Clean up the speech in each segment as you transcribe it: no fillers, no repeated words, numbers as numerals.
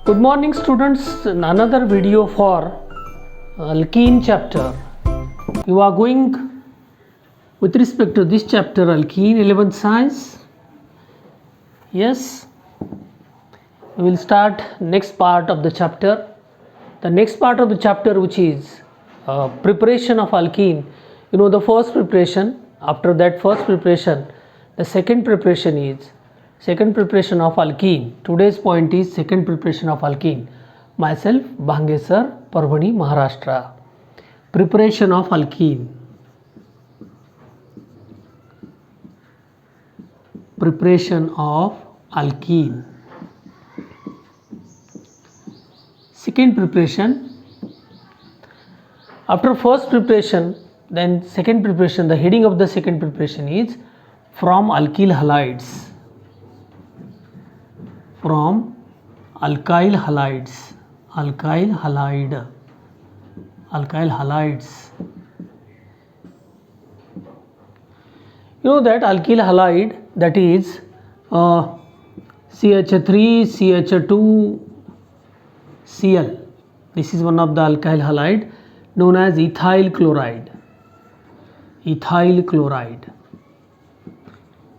Good morning students, another video for alkene chapter. You are going with respect to this chapter alkene 11th science. Yes, we will start next part of the chapter. The next part of the chapter, which is preparation of alkene. You know the first preparation. After that first preparation, the second preparation of alkene. Today's point is second preparation of alkene. Myself, Bhange sir, Parbhani, Maharashtra. Preparation of alkene. Preparation of alkene. Second preparation. After first preparation, then second preparation, the heading of the second preparation is from alkyl halides. From alkyl halides. Alkyl halides. You know that alkyl halide, that is CH3, CH2, Cl. This is one of the alkyl halide known as ethyl chloride. Ethyl chloride.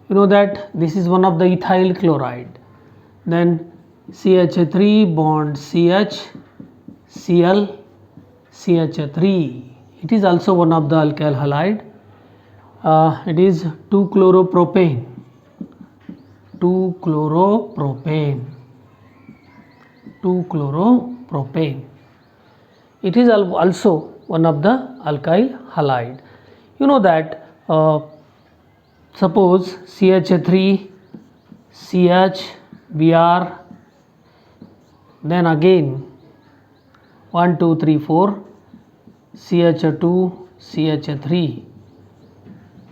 You know that this is one of the ethyl chloride. Then CH3 bond CH, Cl, CH3. It is also one of the alkyl halide. It is 2-chloropropane. 2-chloropropane. It is also one of the alkyl halide. You know that suppose CH3, CH, Br, then again 1, 2, 3, 4, CH2, CH3,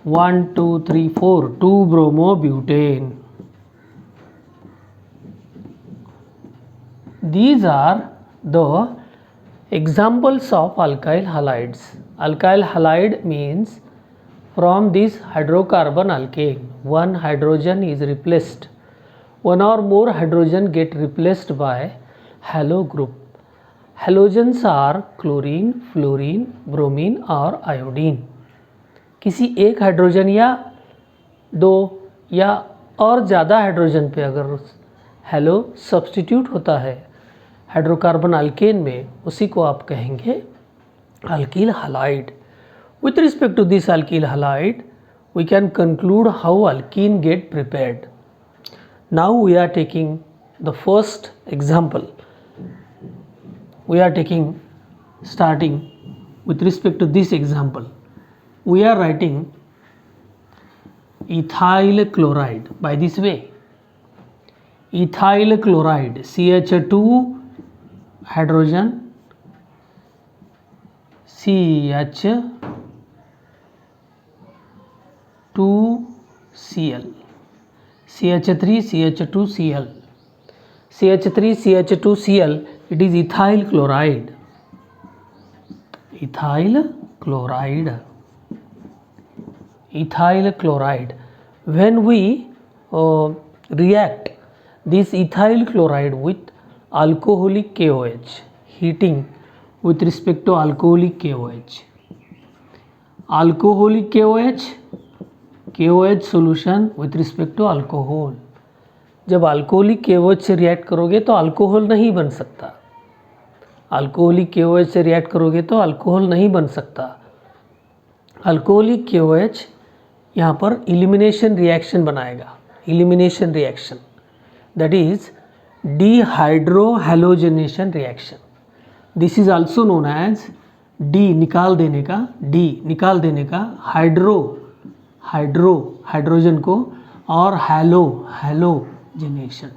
1, 2, 3, 4, 2-bromobutane. These are the examples of alkyl halides. Alkyl halide means from this hydrocarbon alkane, one hydrogen is replaced. One or more hydrogen get replaced by halo group. Halogens are chlorine, fluorine, bromine और iodine. किसी एक hydrogen या दो या और ज़्यादा hydrogen पे अगर हेलो सब्स्टिट्यूट होता है हाइड्रोकार्बन अल्केन में, उसी को आप कहेंगे alkyl halide. With respect to this alkyl halide, we can conclude how alkene get prepared. Now we are taking the first example. We are starting with respect to this example. We are writing ethyl chloride by this way. Ethyl chloride, CH2 hydrogen, CH2Cl, CH3 CH2Cl, CH3 CH2Cl, it is ethyl chloride. Ethyl chloride. When we react this ethyl chloride with alcoholic KOH, heating with respect to alcoholic KOH. Alcoholic KOH solution with respect to alcohol. जब alcoholic KOH से react करोगे तो alcohol नहीं बन सकता. Alcoholic KOH से react करोगे तो अल्कोहल नहीं बन सकता. अल्कोहलिक KOH यहाँ पर एलिमिनेशन रिएक्शन बनाएगा. Elimination reaction, that is dehydrohalogenation reaction. This is also known as निकाल देने का हाइड्रोजन को और हैलोजनेशन.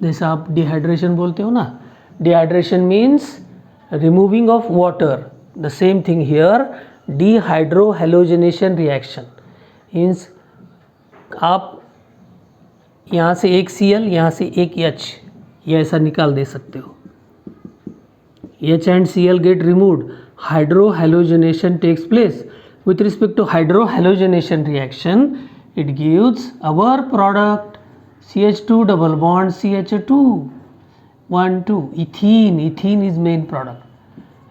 जैसा आप डिहाइड्रेशन बोलते हो ना, dehydration means removing of water. The same thing here, dehydrohalogenation reaction means आप यहाँ से एक Cl, यहाँ से एक H, ये ऐसा निकाल दे सकते हो. H and Cl get removed. Hydrohalogenation takes place. With respect to hydrohalogenation reaction, it gives our product CH2 double bond CH2, 1 2. Ethene is main product,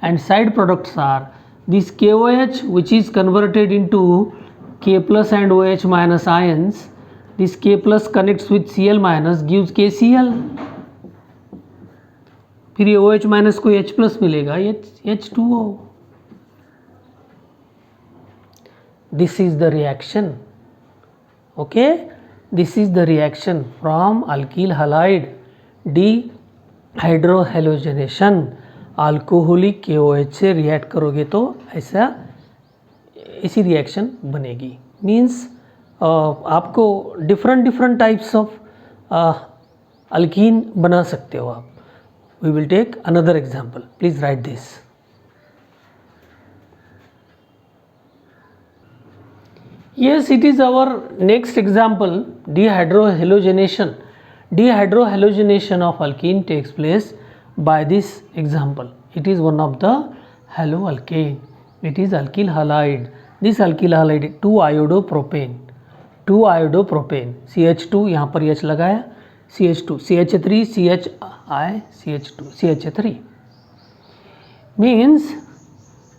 and side products are this KOH, which is converted into K plus and OH minus ions. This K plus connects with Cl minus, gives KCl. फिर ये OH minus को H plus मिलेगा, H2O. This is the reaction. Okay, this is the reaction from alkyl halide dehydrohalogenation. Alcoholic KOH से react करोगे तो ऐसा इसी reaction बनेगी. मीन्स आपको डिफरेंट टाइप्स ऑफ अल्कीन बना सकते हो आप. We will take another example. Please write this. Yes, it is our next example, dehydrohalogenation. Dehydrohalogenation of alkene takes place by this example. It is one of the haloalkane. It is alkyl halide. This alkyl halide 2-iodopropane. CH2 यहाँ पर H लगाया, CH2, CH3, CHI, CH2, CH3. Means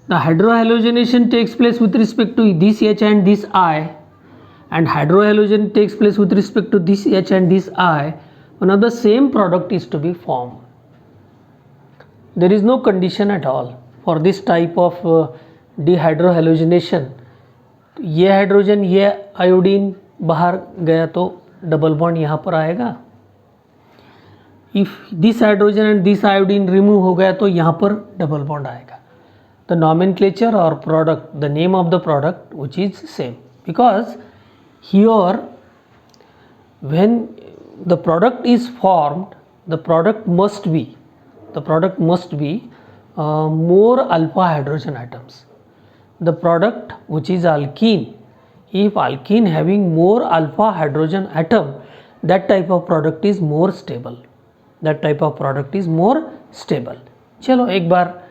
the hydrohalogenation takes place with respect to this H and this I, and hydrohalogen takes place with respect to this H and this I. One of the same product is to be formed. There is no condition at all for this type of dehydrohalogenation. ये hydrogen ये iodine बाहर गया तो double bond यहाँ पर आएगा. If this hydrogen and this iodine remove हो गया तो यहाँ पर डबल बॉन्ड आएगा. द नॉमेनक्लेचर और product, the name of the product which is same, because here when the product is formed, the product must be more alpha hydrogen atoms. The product which is alkene, if alkene having more alpha hydrogen atom, that type of product is more stable. चलो एक बार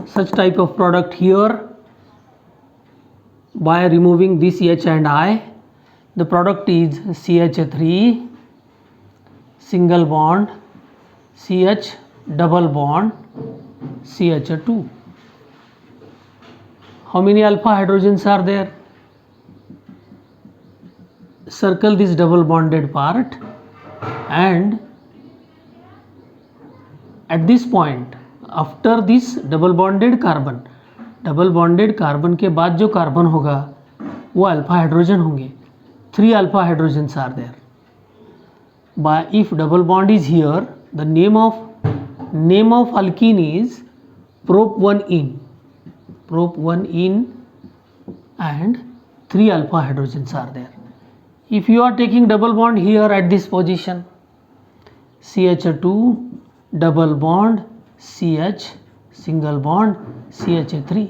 such type of product here, by removing this H and I, the product is CH3 single bond CH double bond CH2. How many alpha hydrogens are there? Circle this double bonded part, and at this point, after this double bonded carbon के बाद जो carbon होगा वो alpha hydrogen होंगे. 3 alpha hydrogens are there. By if double bond is here, the name of alkene is prop 1 in, and 3 alpha hydrogens are there. If you are taking double bond here at this position, CH2 double bond CH single bond CH3,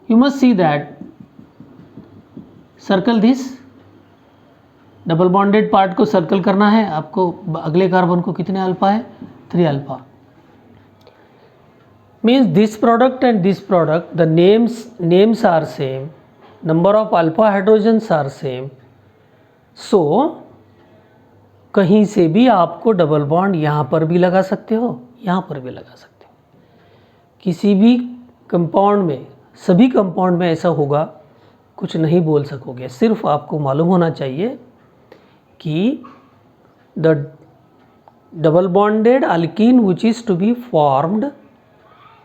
you must see that, circle this double bonded part को circle करना है आपको. अगले carbon को कितने alpha है? 3 alpha. Means this product and this product, the names are same, number of alpha hydrogens are same. So कहीं से भी आपको डबल बॉन्ड यहाँ पर भी लगा सकते हो, यहाँ पर भी लगा सकते हो. किसी भी कंपाउंड में, सभी कंपाउंड में ऐसा होगा, कुछ नहीं बोल सकोगे. सिर्फ आपको मालूम होना चाहिए कि the double bonded alkene which is to be formed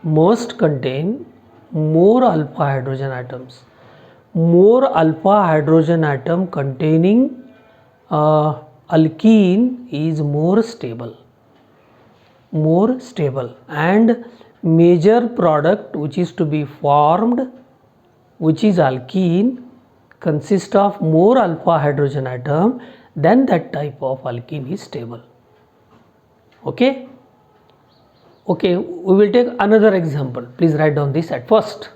must contain more alpha hydrogen atoms. More alpha hydrogen atom containing alkene is more stable, and major product which is to be formed, which is alkene, consists of more alpha hydrogen atom, then that type of alkene is stable. Okay, we will take another example. Please write down this at first.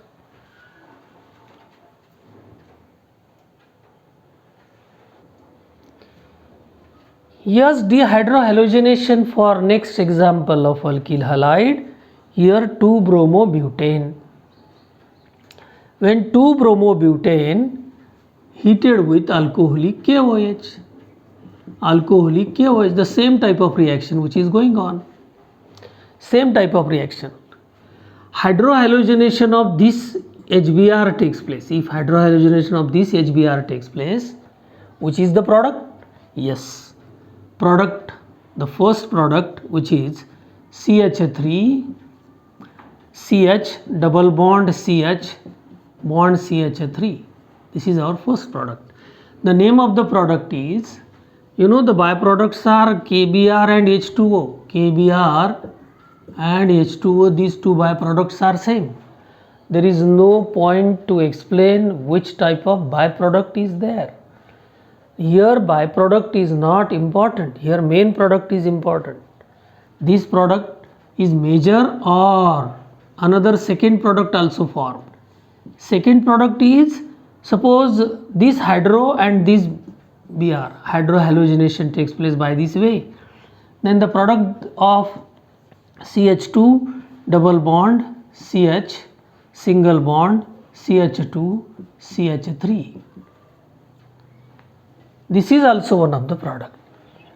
Yes, dehydrohalogenation for next example of alkyl halide. Here 2-bromobutane. When 2-bromobutane heated with alcoholic KOH, alcoholic KOH, the same type of reaction which is going on, same type of reaction. Hydrohalogenation of this HBr takes place. If hydrohalogenation of this HBr takes place, which is the product? Yes, product, the first product, which is CH3 CH double bond CH bond CH3. This is our first product. The name of the product is, the byproducts are KBr and H2O. KBr and H2O, these two byproducts are same. There is no point to explain which type of byproduct is there. Here byproduct is not important. Here main product is important. This product is major or another second product also formed. Second product is, suppose this hydro and this Br, hydrohalogenation takes place by this way. Then the product of CH2 double bond CH single bond CH2 CH3. This is also one of the product.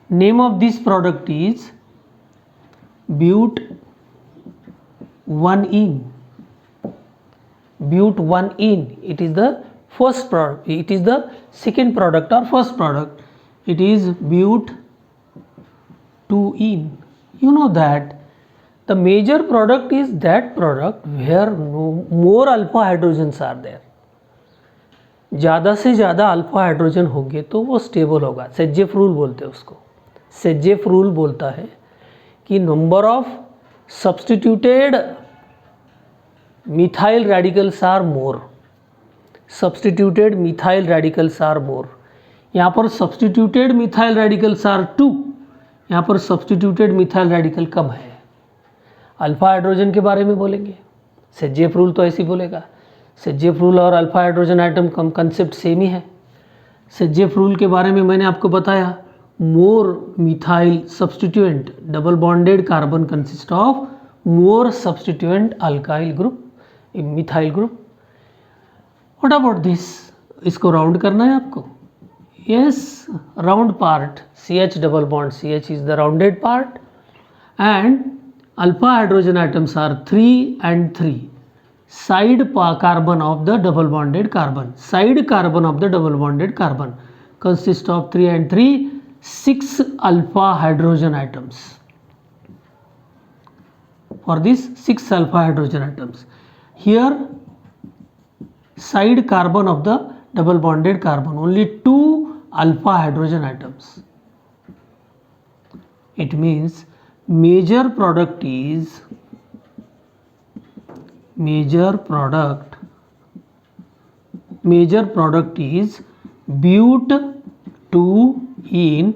Name of this product is but-1-ene. But-1-ene. It is the first product. It is the second product or first product. It is but-2-ene. You know that the major product is that product where more alpha hydrogens are there. ज़्यादा से ज़्यादा alpha hydrogen होंगे तो वो stable होगा. सेजेफ rule बोलते हैं उसको. सेजेफ रूल बोलता है कि number of substituted methyl radicals are more. Substituted methyl radicals are more. यहाँ पर सब्सटीट्यूटेड मिथाइल रेडिकल्स आर 2. यहाँ पर सब्सटीट्यूटेड मिथाइल रेडिकल कम है. अल्फा हाइड्रोजन के बारे में बोलेंगे, सेजेफ रूल तो ऐसे ही बोलेगा. सेजेफ रूल और अल्फा हाइड्रोजन आइटम कम कंसेप्ट सेम ही है. सेजेफ रूल के बारे में मैंने आपको बताया, more methyl substituent double bonded carbon consist of more substituent alkyl group methyl group. What about this? इसको राउंड करना है आपको. Yes, round part CH double bond CH is the rounded part and alpha hydrogen atoms are 3 and 3. Side carbon of the double bonded carbon. Side carbon of the double bonded carbon consists of 3 and 3, 6 alpha hydrogen atoms. For this 6 alpha hydrogen atoms. Here side carbon of the double bonded carbon, only 2 alpha hydrogen atoms. It means major product is but-2-ene.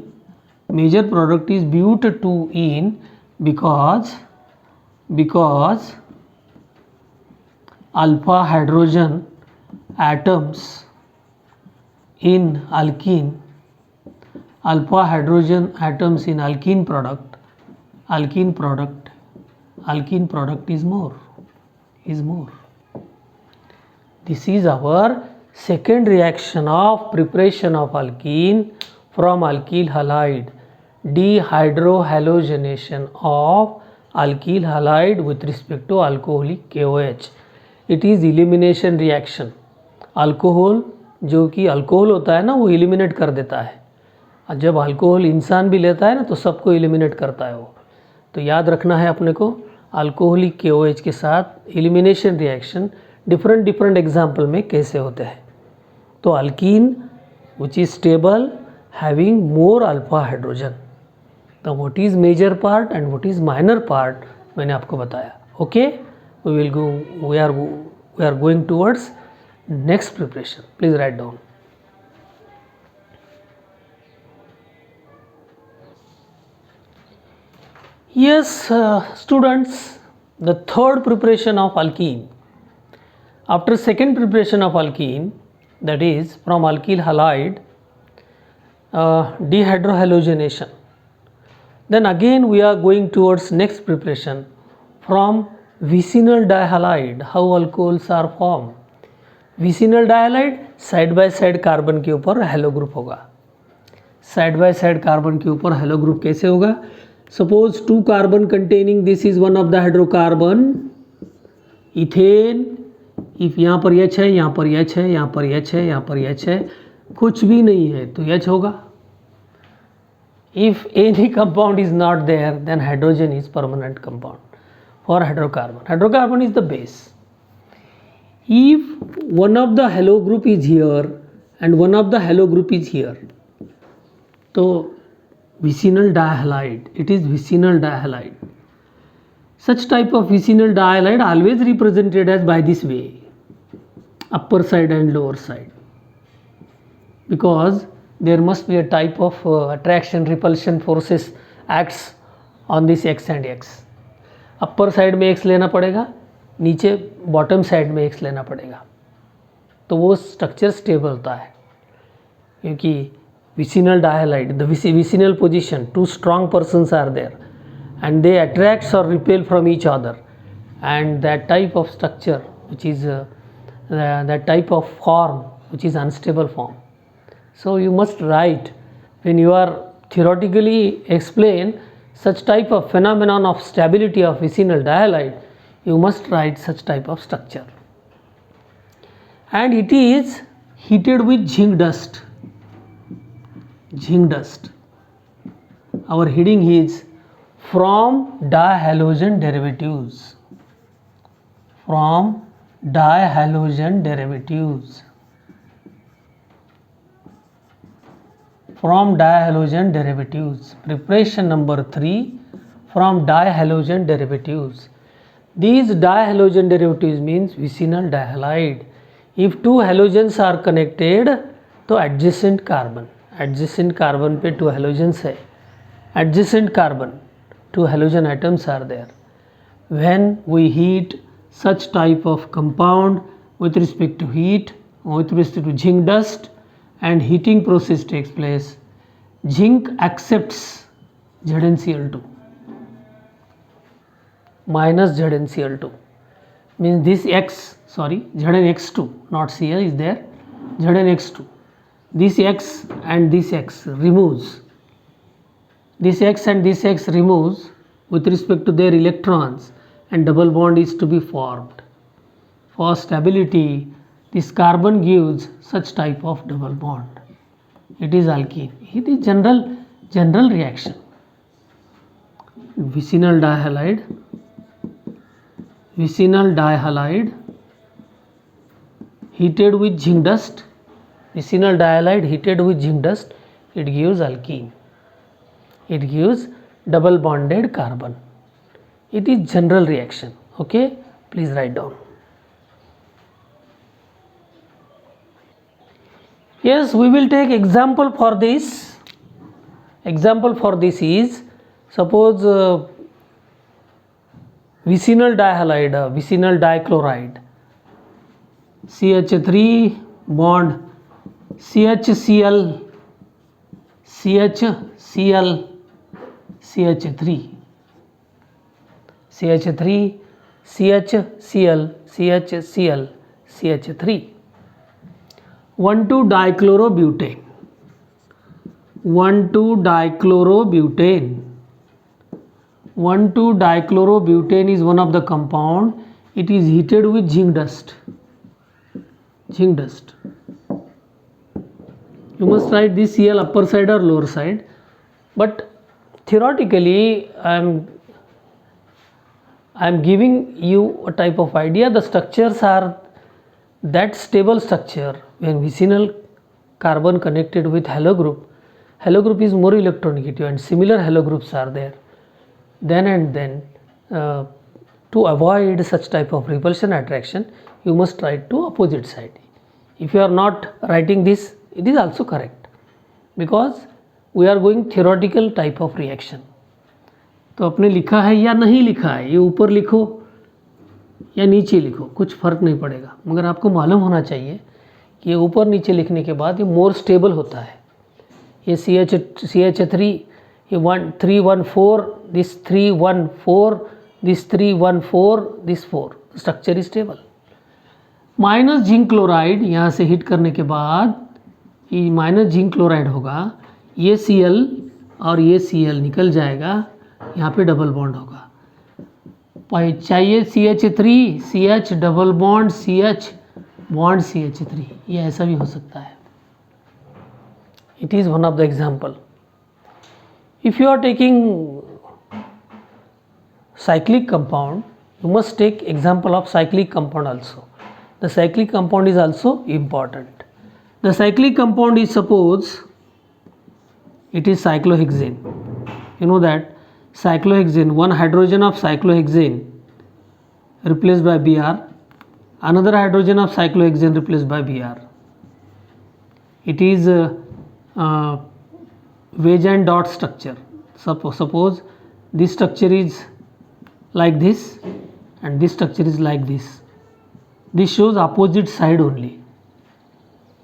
Major product is but-2-ene because alpha hydrogen atoms in alkene, alpha hydrogen atoms in alkene product is more. This is our second reaction of preparation of alkene from alkyl halide, dehydrohalogenation of alkyl halide with respect to alcoholic KOH. It is elimination reaction. Alcohol जो कि alcohol होता है ना, वो eliminate कर देता है. और जब अल्कोहल इंसान भी लेता है ना तो सबको एलिमिनेट करता है वो. तो याद रखना है अपने को, अल्कोहलिक KOH के साथ एलिमिनेशन रिएक्शन डिफरेंट एग्जाम्पल में कैसे होते हैं. तो alkene which is stable having more alpha hydrogen. तो what is major part and what is minor part मैंने आपको बताया. Okay, we are going towards next preparation. Please write down. Yes, students, the third preparation of alkene. After second preparation of alkene, that is from alkyl halide, dehydrohalogenation. Then again we are going towards next preparation from vicinal dihalide. How alcohols are formed? Vicinal dihalide side by side carbon के ऊपर halo group होगा. Side by side carbon के ऊपर halo group कैसे होगा? Suppose 2 carbon containing, this is one of the hydrocarbon ethane. If यहाँ पर H है, यहाँ पर H है, यहाँ पर H है, यहाँ पर H है, कुछ भी नहीं है तो H होगा। If any compound is not there, then hydrogen is permanent compound for hydrocarbon. Hydrocarbon is the base. If one of the halo group is here and one of the halo group is here, so vicinal dihalide, it is vicinal dihalide. Such type of vicinal dihalide always represented as by this way, upper side and lower side, because there must be a type of attraction repulsion forces acts on this X and X. Upper side में X लेना पड़ेगा, नीचे bottom side में X लेना पड़ेगा, तो वो structure stable होता है। क्योंकि vicinal dihalide, the vicinal position, 2 strong persons are there and they attract or repel from each other, and that type of structure which is that type of form which is unstable form. So you must write, when you are theoretically explain such type of phenomenon of stability of vicinal dihalide, you must write such type of structure. And it is heated with zinc dust. Zinc dust. Our heading is from dihalogen derivatives. From dihalogen derivatives. From dihalogen derivatives. Preparation number 3, from dihalogen derivatives. These dihalogen derivatives means vicinal dihalide. If 2 halogens are connected, तो adjacent carbon पे 2 halogens है, adjacent carbon 2 halogen atoms are there. When we heat such type of compound with respect to heat, with respect to zinc dust, and heating process takes place, zinc accepts ZnCl2 minus ZnCl2, means this Znx2, not Cl is there, Znx2, this X and this X removes, this X and this X removes with respect to their electrons, and double bond is to be formed. For stability, this carbon gives such type of double bond. It is alkene. It is general reaction. Vicinal dihalide heated with zinc dust. Vicinal dihalide heated with zinc dust, it gives alkene. It gives double bonded carbon. It is general reaction. Okay, please write down. Yes, we will take example for this. Example for this is, suppose vicinal dihalide, vicinal dichloride, CH3 bond CHCl, CHCl, CH3, CH3, CHCl, CHCl, CH3. 1,2-dichlorobutane, 1,2-dichlorobutane. 1,2-dichlorobutane is one of the compound. It is heated with zinc dust. Zinc dust. You must write this Cl upper side or lower side, but theoretically I am giving you a type of idea. The structures are that stable structure when vicinal carbon connected with halo group is more electronegative and similar halo groups are there. Then to avoid such type of repulsion attraction, you must write to opposite side. If you are not writing this, it is also correct, because we are going theoretical type of reaction. तो आपने लिखा है या नहीं लिखा है, ये ऊपर लिखो या नीचे लिखो, कुछ फ़र्क नहीं पड़ेगा, मगर आपको मालूम होना चाहिए कि ये ऊपर नीचे लिखने के बाद ये मोर स्टेबल होता है. ये CH3, ये 314, this 314, this 314, this 4, structure is stable. Minus zinc chloride यहाँ से हिट करने के बाद ये माइनस जिंक क्लोराइड होगा, ये Cl और ये Cl निकल जाएगा, यहाँ पे डबल बॉन्ड होगा। चाहिए CH3, CH double bond CH bond CH3, ये ऐसा भी हो सकता है। It is one of the example. If you are taking cyclic compound, you must take example of cyclic compound also. The cyclic compound is also important. The cyclic compound is, suppose it is cyclohexane. You know that cyclohexane, one hydrogen of cyclohexane replaced by Br, another hydrogen of cyclohexane replaced by Br. It is wedge and dot structure. Suppose this structure is like this and this structure is like this. This shows opposite side only.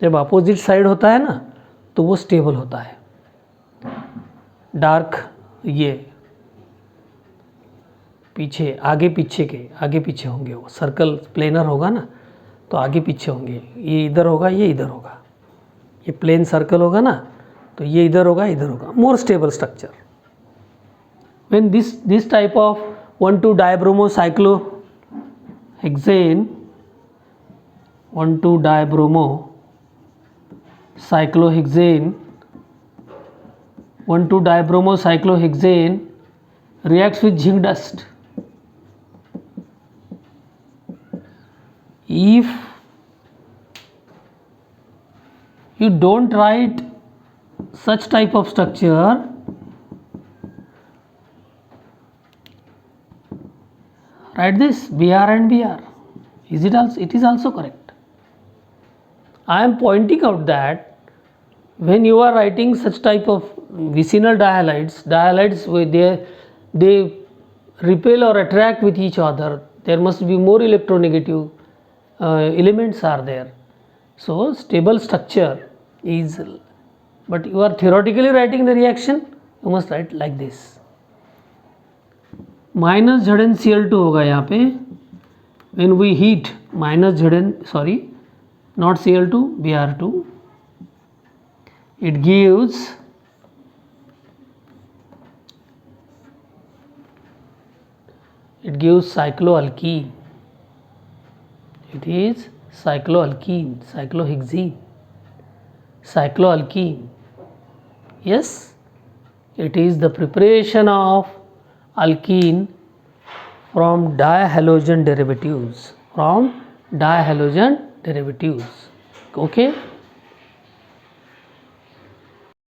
जब opposite side होता है ना तो वो stable होता है। Dark ये पीछे आगे पीछे होंगे, वो सर्कल प्लेनर होगा ना तो आगे पीछे होंगे, ये इधर होगा ये इधर होगा, ये प्लेन सर्कल होगा ना तो ये इधर होगा, more stable structure. When this type of 1,2-dibromocyclohexane 1,2-dibromocyclohexane reacts with zinc dust. If you don't write such type of structure, write this Br and Br. It is also correct. I am pointing out that when you are writing such type of vicinal dihalides they repel or attract with each other. There must be more electronegative elements are there. So stable structure is, but you are theoretically writing the reaction, you must write like this. Minus ZnCl2 होगा यहाँ पे, when we heat minus not Cl2, Br2, it gives cycloalkene. It is cyclohexene. Yes, it is the preparation of alkene from dihalogen derivatives. Okay.